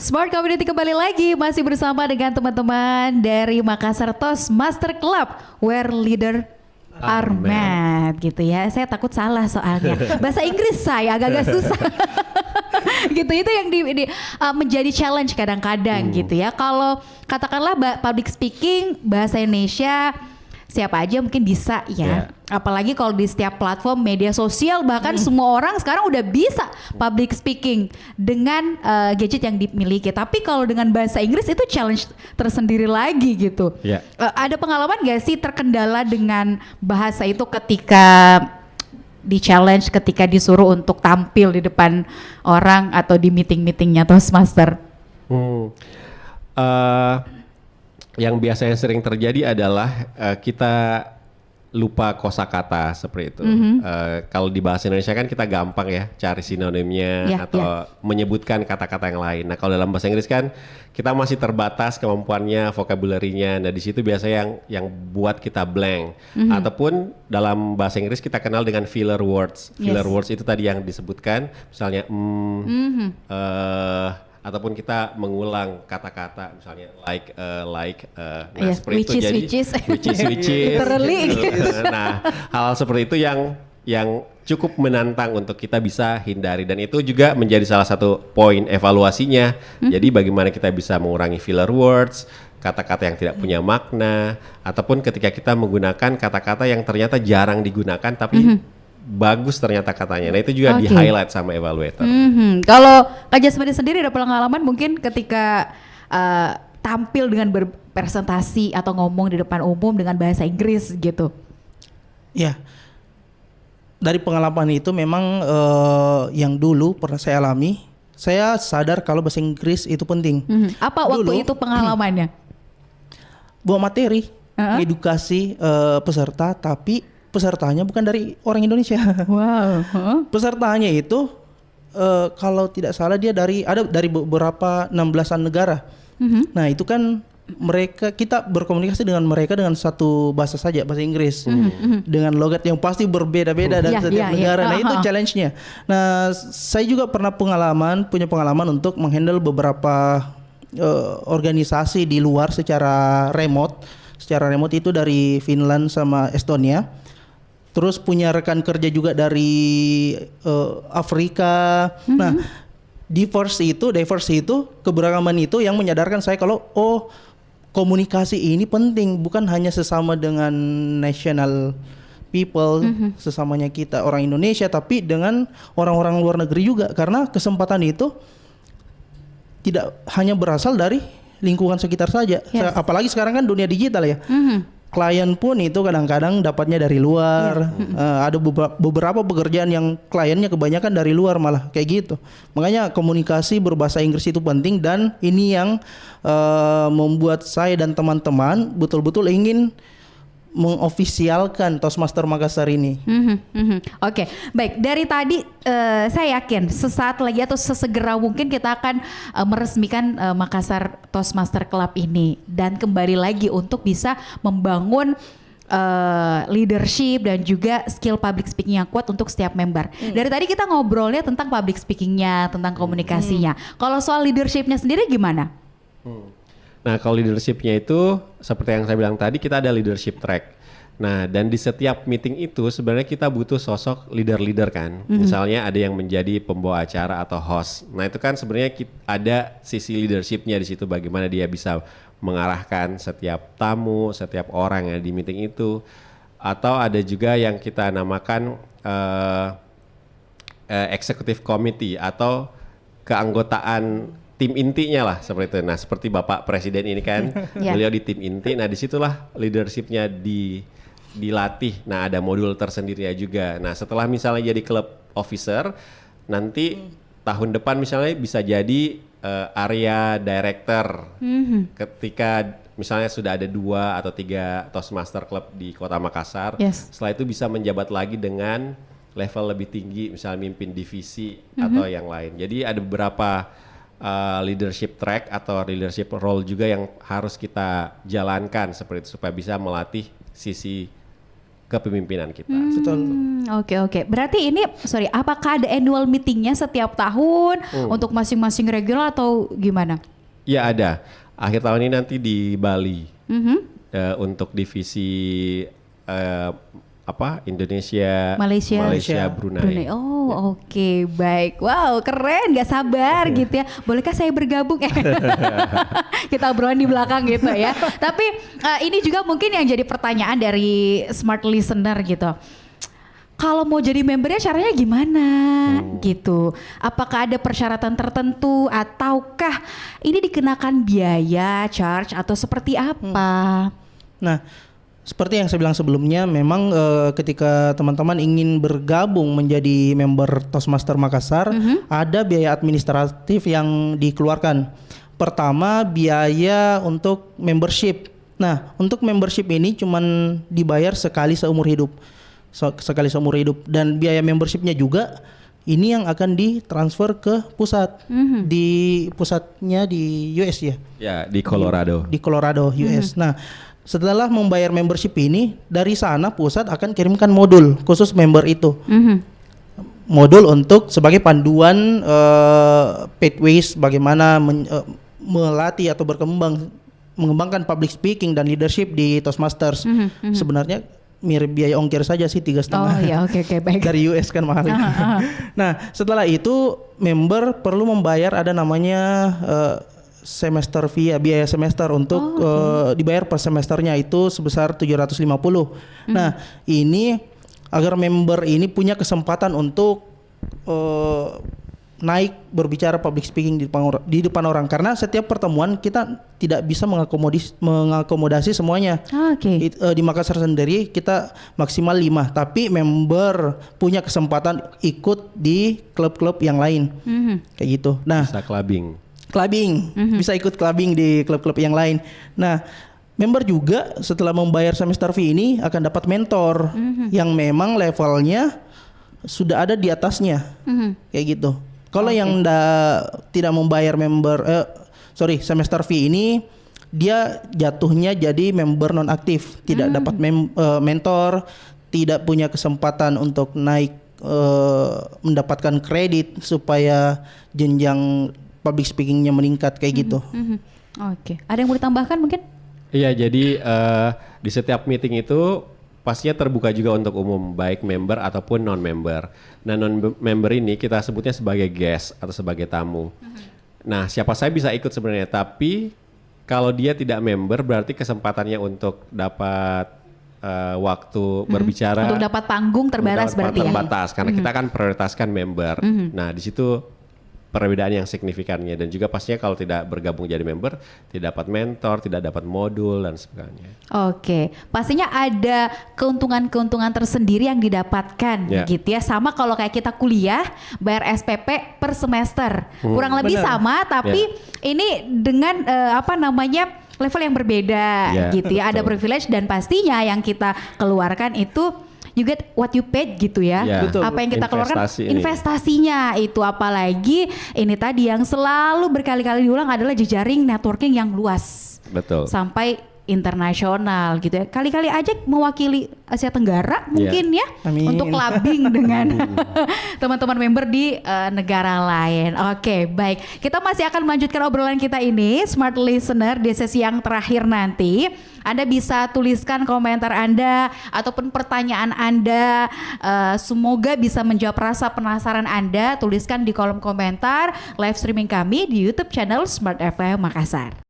Smart Community kembali lagi masih bersama dengan teman-teman dari Makassar Toastmaster Club where leader are mad gitu ya. Saya takut salah soalnya. Bahasa Inggris saya agak-agak susah. Gitu itu yang menjadi challenge kadang-kadang gitu ya. Kalau katakanlah public speaking bahasa Indonesia siapa aja mungkin bisa ya. Apalagi kalau di setiap platform media sosial bahkan semua orang sekarang udah bisa public speaking dengan gadget yang dimiliki. Tapi kalau dengan bahasa Inggris itu challenge tersendiri lagi gitu. Ada pengalaman gak sih terkendala dengan bahasa itu ketika di challenge, ketika disuruh untuk tampil di depan orang atau di meeting-meetingnya Toastmaster? Yang biasanya sering terjadi adalah kita lupa kosakata seperti itu. Kalau di bahasa Indonesia kan kita gampang ya cari sinonimnya atau menyebutkan kata-kata yang lain. Nah kalau dalam bahasa Inggris kan kita masih terbatas kemampuannya, vocabulary-nya. Nah di situ biasanya yang buat kita blank. Ataupun dalam bahasa Inggris kita kenal dengan filler words. Filler words itu tadi yang disebutkan, misalnya ataupun kita mengulang kata-kata misalnya nah seperti itu jadi which is nah hal seperti itu yang cukup menantang untuk kita bisa hindari, dan itu juga menjadi salah satu poin evaluasinya. Jadi bagaimana kita bisa mengurangi filler words, kata-kata yang tidak punya makna, ataupun ketika kita menggunakan kata-kata yang ternyata jarang digunakan tapi bagus ternyata katanya. Nah itu juga di highlight sama evaluator. Kalau Kak Jasmine sendiri ada pengalaman mungkin ketika tampil dengan berpresentasi atau ngomong di depan umum dengan bahasa Inggris gitu? Ya, dari pengalaman itu memang yang dulu pernah saya alami, saya sadar kalau bahasa Inggris itu penting. Apa waktu dulu, itu pengalamannya? Buat materi, edukasi peserta, tapi pesertanya bukan dari orang Indonesia. Wow. Pesertanya itu kalau tidak salah dia ada dari beberapa 16-an negara. Nah itu kan kita berkomunikasi dengan mereka dengan satu bahasa saja, bahasa Inggris, dengan logat yang pasti berbeda-beda dari setiap negara. Nah itu challenge-nya. Nah saya juga punya pengalaman untuk menghandle beberapa organisasi di luar secara remote. Secara remote itu dari Finland sama Estonia. Terus punya rekan kerja juga dari Afrika. Nah, diverse itu keberagaman itu yang menyadarkan saya kalau komunikasi ini penting, bukan hanya sesama dengan national people, sesamanya kita orang Indonesia, tapi dengan orang-orang luar negeri juga, karena kesempatan itu tidak hanya berasal dari lingkungan sekitar saja. Apalagi sekarang kan dunia digital ya. Klien pun itu kadang-kadang dapatnya dari luar. Ada beberapa pekerjaan yang kliennya kebanyakan dari luar malah kayak gitu. Makanya komunikasi berbahasa Inggris itu penting, dan ini yang membuat saya dan teman-teman betul-betul ingin mengofisialkan Toastmaster Makassar ini. Oke, baik. Dari tadi saya yakin sesaat lagi atau sesegera mungkin kita akan meresmikan Makassar Toastmaster Club ini dan kembali lagi untuk bisa membangun leadership dan juga skill public speaking yang kuat untuk setiap member. Dari tadi kita ngobrolnya tentang public speakingnya, tentang komunikasinya. Kalau soal leadershipnya sendiri gimana? Nah kalau leadershipnya itu seperti yang saya bilang tadi, kita ada leadership track. Nah dan di setiap meeting itu sebenarnya kita butuh sosok leader-leader kan. Misalnya ada yang menjadi pembawa acara atau host. Nah itu kan sebenarnya ada sisi leadershipnya di situ, bagaimana dia bisa mengarahkan setiap tamu, setiap orang yang di meeting itu. Atau ada juga yang kita namakan executive committee atau keanggotaan tim intinya lah seperti itu. Nah seperti Bapak Presiden ini kan, beliau di tim inti. Nah disitulah leadershipnya dilatih. Nah ada modul tersendiri juga. Nah setelah misalnya jadi club officer, nanti tahun depan misalnya bisa jadi area director. Ketika misalnya sudah ada 2 atau 3 Toastmaster Club di Kota Makassar, setelah itu bisa menjabat lagi dengan level lebih tinggi, misalnya mimpin divisi atau yang lain. Jadi ada beberapa leadership track atau leadership role juga yang harus kita jalankan seperti itu, supaya bisa melatih sisi kepemimpinan kita. Betul. Oke. Berarti ini, apakah ada annual meetingnya setiap tahun untuk masing-masing regional atau gimana? Ya ada. Akhir tahun ini nanti di Bali untuk divisi Indonesia, Malaysia, Brunei. Oh, oke, baik. Wow, keren, gak sabar gitu ya. Bolehkah saya bergabung? Kita obrolan di belakang gitu ya. Tapi ini juga mungkin yang jadi pertanyaan dari smart listener gitu. Kalau mau jadi membernya caranya gimana gitu? Apakah ada persyaratan tertentu ataukah ini dikenakan biaya, charge atau seperti apa? Nah, seperti yang saya bilang sebelumnya, memang ketika teman-teman ingin bergabung menjadi member Toastmaster Makassar, ada biaya administratif yang dikeluarkan. Pertama, biaya untuk membership. Nah, untuk membership ini cuman dibayar sekali seumur hidup. Dan biaya membershipnya juga ini yang akan ditransfer ke pusat. Di pusatnya di US ya? Ya, di Colorado. Di Colorado, US. Nah, setelah membayar membership ini, dari sana pusat akan kirimkan modul khusus member itu. Modul untuk sebagai panduan pathways bagaimana melatih atau mengembangkan public speaking dan leadership di Toastmasters. Sebenarnya mirip biaya ongkir saja sih 3,5. Oh ya, oke, baik. Dari US kan mahal. Nah, setelah itu member perlu membayar ada namanya semester fee, biaya semester untuk dibayar per semesternya itu sebesar 750. Nah, ini agar member ini punya kesempatan untuk naik berbicara public speaking di depan orang, karena setiap pertemuan kita tidak bisa mengakomodasi semuanya. Di Makassar sendiri kita maksimal 5, tapi member punya kesempatan ikut di klub-klub yang lain. Kayak gitu. Nah, bisa clubbing, bisa ikut clubbing di klub-klub yang lain. Nah, member juga setelah membayar semester fee ini akan dapat mentor yang memang levelnya sudah ada di atasnya, kayak gitu. Kalau yang tidak membayar semester fee ini, dia jatuhnya jadi member non aktif, tidak dapat mentor, tidak punya kesempatan untuk naik mendapatkan kredit supaya jenjang public speakingnya meningkat kayak gitu. Oke. Ada yang mau ditambahkan mungkin? Iya, jadi di setiap meeting itu pastinya terbuka juga untuk umum, baik member ataupun non-member. Nah, non-member ini kita sebutnya sebagai guest atau sebagai tamu. Nah, siapa saya bisa ikut sebenarnya, tapi kalau dia tidak member berarti kesempatannya untuk dapat waktu berbicara, untuk dapat panggung terbatas berarti terbatas, karena kita kan prioritaskan member. Nah, di situ perbedaan yang signifikannya, dan juga pastinya kalau tidak bergabung jadi member tidak dapat mentor, tidak dapat modul dan sebagainya. Oke, pastinya ada keuntungan-keuntungan tersendiri yang didapatkan gitu ya. Sama kalau kayak kita kuliah bayar SPP per semester, kurang lebih sama, tapi ini dengan level yang berbeda gitu ya. Ada privilege dan pastinya yang kita keluarkan itu you get what you paid gitu ya. Apa yang kita keluarkan investasinya itu, apalagi ini tadi yang selalu berkali-kali diulang adalah jejaring networking yang luas. Betul. Sampai internasional gitu ya. Kali-kali aja mewakili Asia Tenggara mungkin ya. Amin. Untuk clubbing dengan teman-teman member di negara lain. Oke, baik. Kita masih akan melanjutkan obrolan kita ini, Smart Listener, di sesi yang terakhir nanti. Anda bisa tuliskan komentar Anda ataupun pertanyaan Anda. Semoga bisa menjawab rasa penasaran Anda. Tuliskan di kolom komentar live streaming kami di YouTube channel Smart FM Makassar.